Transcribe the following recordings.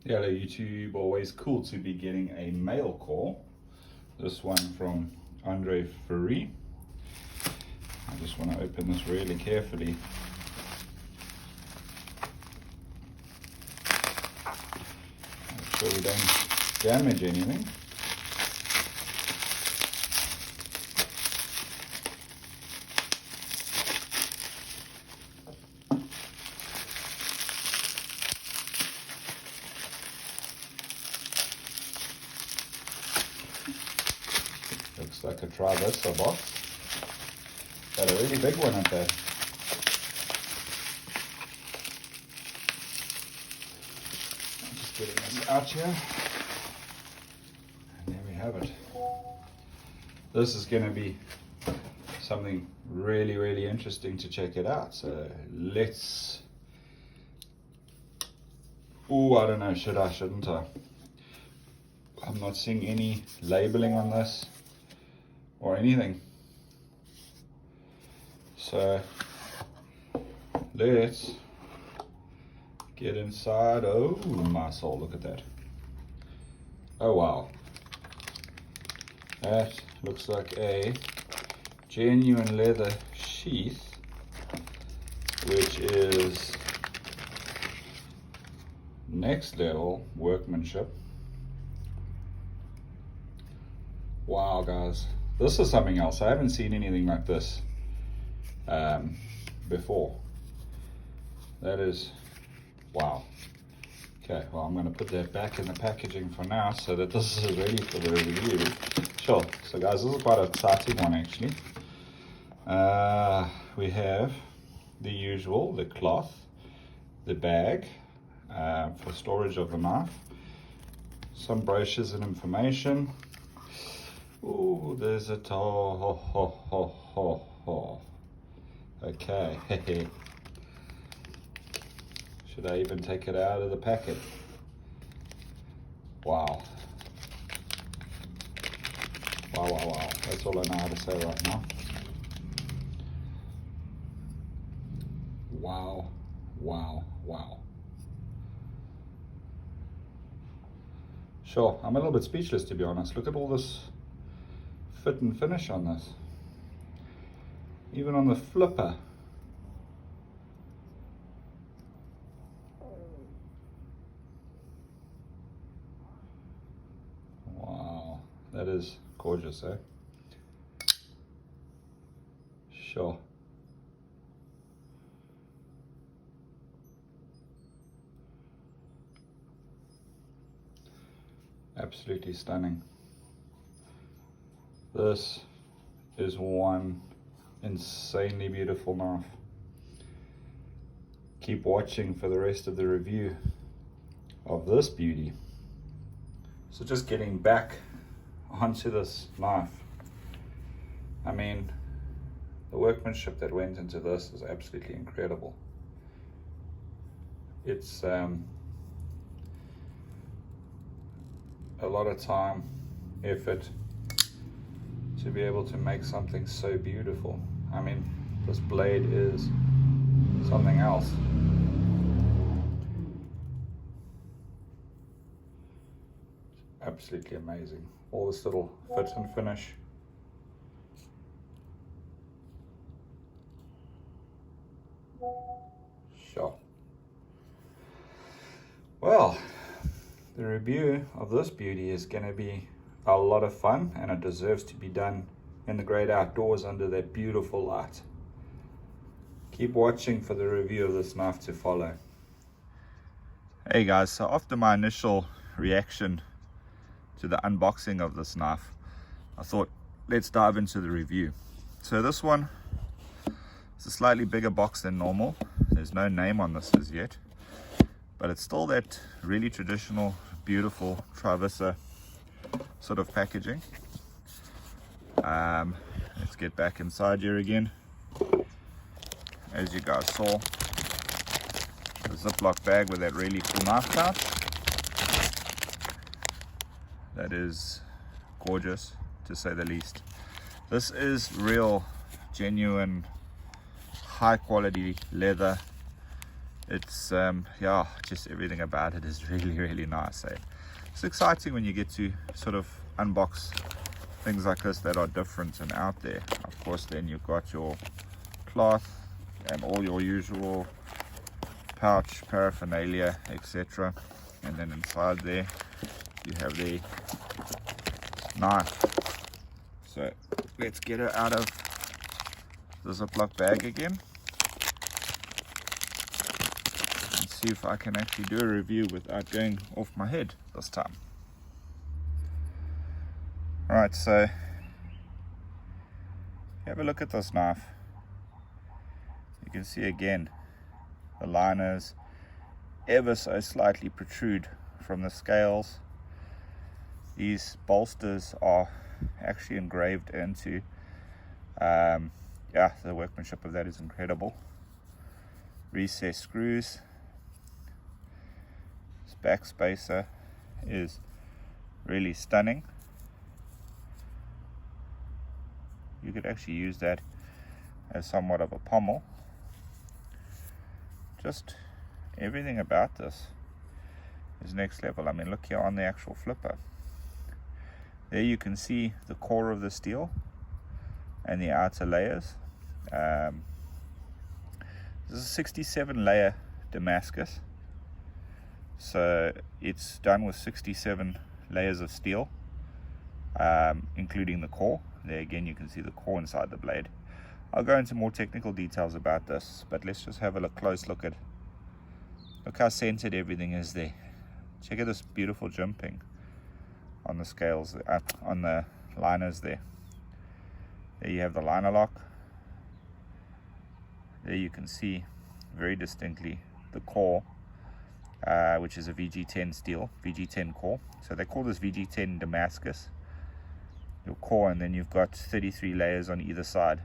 Hello YouTube, always cool to be getting a mail call. This one from Andre Ferry. I just want to open this really carefully. Make sure we don't damage anything. Looks like a Trivisa box. Got a really big one at that. I'm just getting this out here. And there we have it. This is going to be something really interesting to check it out. So let's... Oh, I don't know, should I, shouldn't I? I'm not seeing any labeling on this or anything. So let's get inside. Oh my soul, look at that. Oh wow. That looks like a genuine leather sheath, which is next level workmanship. Wow guys, this is something else. I haven't seen anything like this before. That is, wow. Okay, well I'm going to put that back in the packaging for now so that this is ready for the review. Sure, so guys, this is quite an exciting one actually. We have the usual, the cloth, the bag for storage of the knife, some brochures and information. Oh, there's a okay. Should I even take it out of the packet? Wow. Wow. That's all I know how to say right now. Wow. Sure, I'm a little bit speechless to be honest. Look at all this fit and finish on this. Even on the flipper. Wow, that is gorgeous, eh? Sure. Absolutely stunning. This is one insanely beautiful knife. Keep watching for the rest of the review of this beauty. So just getting back onto this knife. I mean, the workmanship that went into this is absolutely incredible. It's a lot of time, effort to be able to make something so beautiful. I mean, this blade is something else. Absolutely amazing. All this little fit and finish. Sure. Well, the review of this beauty is going to be a lot of fun, and it deserves to be done in the great outdoors under that beautiful light. Keep watching for the review of this knife to follow. Hey guys, so after my initial reaction to the unboxing of this knife, I thought let's dive into the review. So this one is a slightly bigger box than normal. There's no name on this as yet, but it's still that really traditional, beautiful Trivisa sort of packaging. Let's get back inside here again. As you guys saw, the Ziploc bag with that really cool knife pouch. That is gorgeous, to say the least. This is real, genuine, high quality leather It's yeah, just everything about it is really nice. It's exciting when you get to sort of unbox things like this that are different and out there. Of course, then you've got your cloth and all your usual pouch paraphernalia, etc. And then inside there you have the knife. So let's get her out of the Ziploc bag again and see if I can actually do a review without going off my head this time. Alright, so have a look at this knife. You can see again the liners ever so slightly protrude from the scales. These bolsters are actually engraved into yeah, the workmanship of that is incredible. Recessed screws. This back spacer is really stunning. You could actually use that as somewhat of a pommel. Just everything about this is next level. I mean, look here on the actual flipper. There you can see the core of the steel and the outer layers. This is a 67 layer Damascus. So it's done with 67 layers of steel, including the core. There again you can see the core inside the blade. I'll go into more technical details about this, but let's just have a close look at, look how centered everything is there. Check out this beautiful jimping on the scales, on the liners there. There you have the liner lock. There you can see very distinctly the core, which is a VG10 steel, VG10 Core. So they call this VG10 Damascus, your core, and then you've got 33 layers on either side.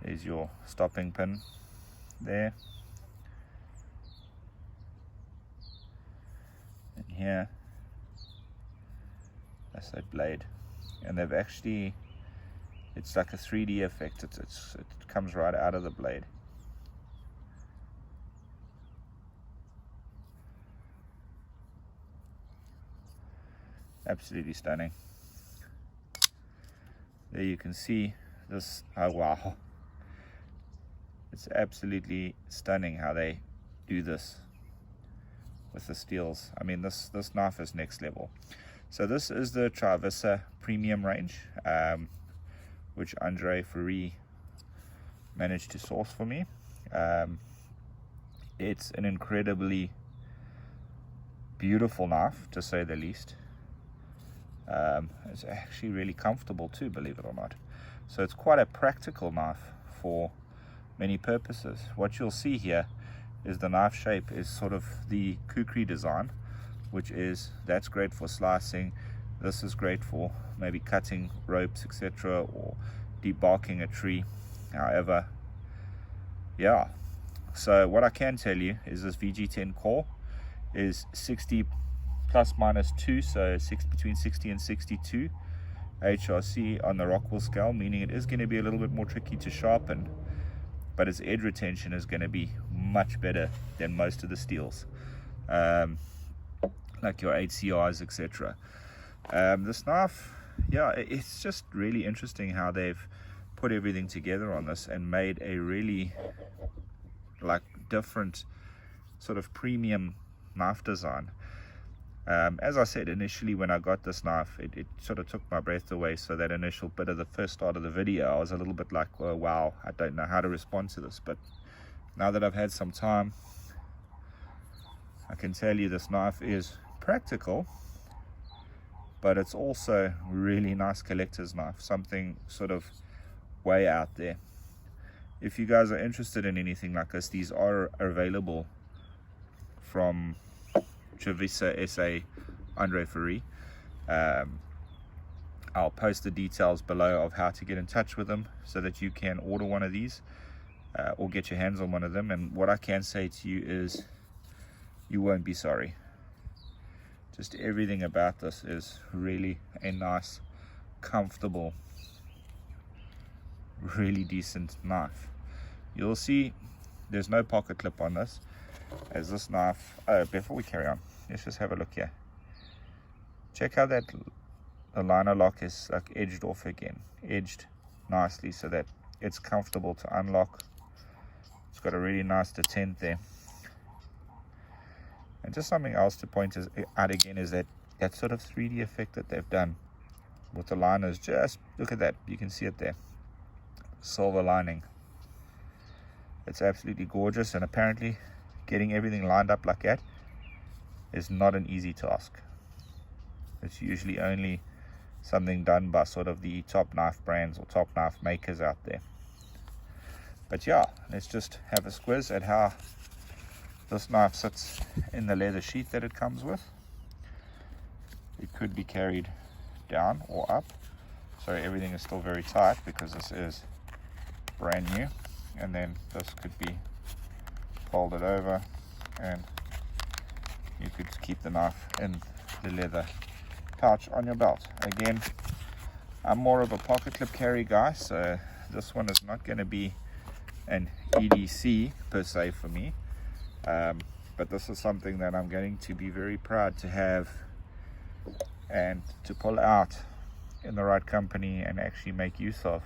There's your stopping pin there. And here, that's that blade. And they've actually, it's like a 3D effect. It comes right out of the blade. Absolutely stunning. There you can see this, oh wow. It's absolutely stunning how they do this with the steels. I mean, this knife is next level. So this is the Trivisa premium range, which Andre Ferry managed to source for me. It's an incredibly beautiful knife, to say the least. It's actually really comfortable too, believe it or not. So it's quite a practical knife for many purposes. What you'll see here is the knife shape is sort of the kukri design, which is, that's great for slicing. This is great for maybe cutting ropes, etc., or debarking a tree. However, yeah, so what I can tell you is this VG10 Core is 60 plus minus 2, so between 60 and 62 HRC on the Rosewood scale, meaning it is going to be a little bit more tricky to sharpen, but its edge retention is going to be much better than most of the steels, like your 8CRs, etc. This knife, yeah, it's just really interesting how they've put everything together on this and made a really like different sort of premium knife design. As I said initially, when I got this knife, it sort of took my breath away. So that initial bit of the first start of the video, I was a little bit like, oh, wow, I don't know how to respond to this. But now that I've had some time, I can tell you this knife is practical, but it's also really nice collector's knife, something sort of way out there. If you guys are interested in anything like this, these are available from Trivisa SA Andre Ferry. I'll post the details below of how to get in touch with them so that you can order one of these or get your hands on one of them. And what I can say to you is you won't be sorry. Just everything about this is really a nice, comfortable, really decent knife. You'll see there's no pocket clip on this, as this knife, before we carry on, let's just have a look here. Check how that the liner lock is like edged off again, edged nicely so that it's comfortable to unlock. It's got a really nice detent there. And just something else to point out again is that sort of 3D effect that they've done with the liners. Just look at that, you can see it there, silver lining. It's absolutely gorgeous, and apparently getting everything lined up like that is not an easy task. It's usually only something done by sort of the top knife brands or top knife makers out there. But yeah, let's just have a squiz at how this knife sits in the leather sheath that it comes with. It could be carried down or up, so everything is still very tight because this is brand new. And then this could be folded over, and you could keep the knife in the leather pouch on your belt. Again, I'm more of a pocket clip carry guy, so this one is not going to be an EDC per se for me, but this is something that I'm going to be very proud to have and to pull out in the right company and actually make use of.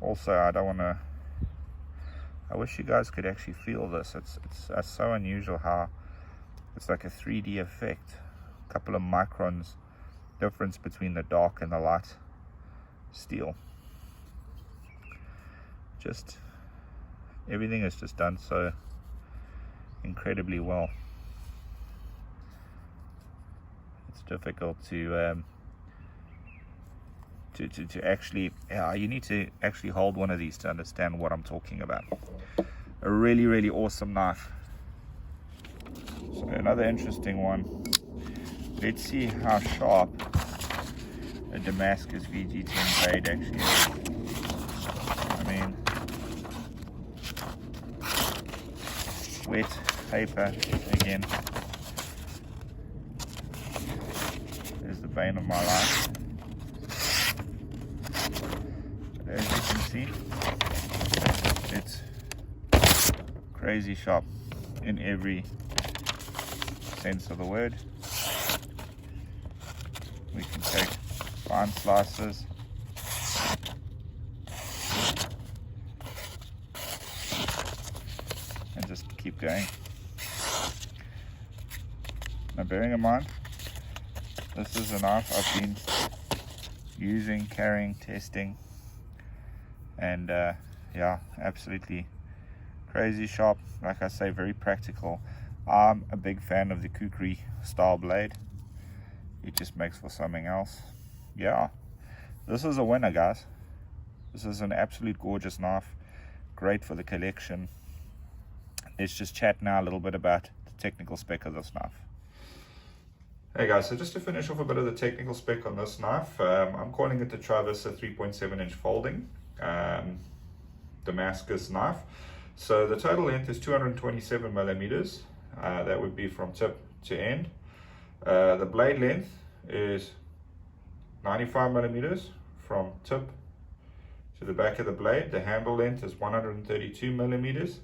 Also, I wish you guys could actually feel this. It's so unusual how it's like a 3D effect, a couple of microns difference between the dark and the light steel. Just everything is just done so incredibly well. It's difficult to actually, you need to actually hold one of these to understand what I'm talking about. A really, really awesome knife. So another interesting one. Let's see how sharp a Damascus VG10 blade actually is. I mean, wet paper again is the bane of my life. As you can see, it's crazy sharp in every sense of the word. We can take fine slices and just keep going. Now, bearing in mind, this is a knife I've been using, carrying, testing, and yeah, absolutely crazy sharp. Like I say, very practical. I'm a big fan of the kukri style blade. It just makes for something else. Yeah, this is a winner, guys. This is an absolute gorgeous knife, great for the collection. Let's just chat now a little bit about the technical spec of this knife. Hey guys, so just to finish off a bit of the technical spec on this knife, I'm calling it the Trivisa 3.7 inch folding Damascus knife. So the total length is 227 millimeters. That would be from tip to end. The blade length is 95 millimeters from tip to the back of the blade. The handle length is 132 millimeters.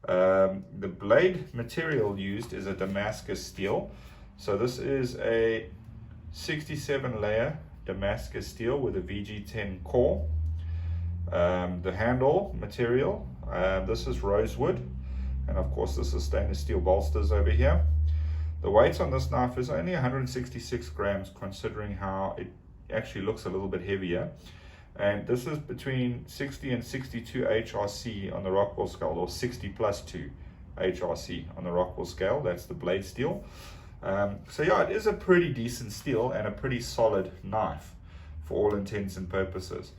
The blade material used is a Damascus steel. So this is a 67 layer Damascus steel with a VG10 core. The handle material, this is rosewood, and of course this is stainless steel bolsters over here. The weight on this knife is only 166 grams, considering how it actually looks a little bit heavier. And this is between 60 and 62 HRC on the Rockwell scale, or 60 plus 2 HRC on the Rockwell scale. That's the blade steel. So yeah, it is a pretty decent steel and a pretty solid knife for all intents and purposes.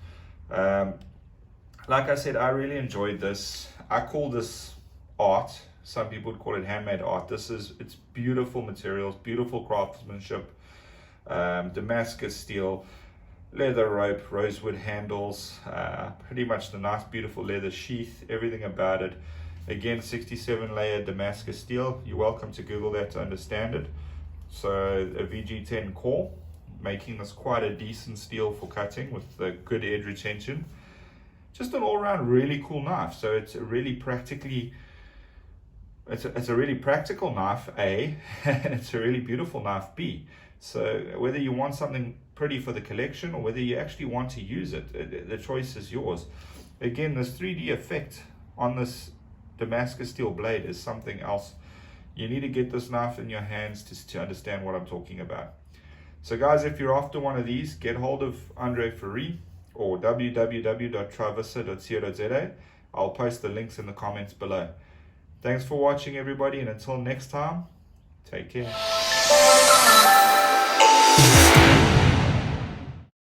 Like I said, I really enjoyed this. I call this art. Some people would call it handmade art. It's beautiful materials, beautiful craftsmanship, Damascus steel, leather rope, rosewood handles, pretty much the nice beautiful leather sheath, everything about it. Again, 67 layer Damascus steel. You're welcome to Google that to understand it. So a VG10 Core, making this quite a decent steel for cutting with the good edge retention. Just an all-around really cool knife. So it's a really it's a really practical knife, A, and it's a really beautiful knife, B. So whether you want something pretty for the collection or whether you actually want to use it, the choice is yours. Again, this 3D effect on this Damascus steel blade is something else. You need to get this knife in your hands to understand what I'm talking about. So guys, if you're after one of these, get hold of Andre Ferri or www.trivisa.co.za. I'll post the links in the comments below. Thanks for watching, everybody, and until next time, take care.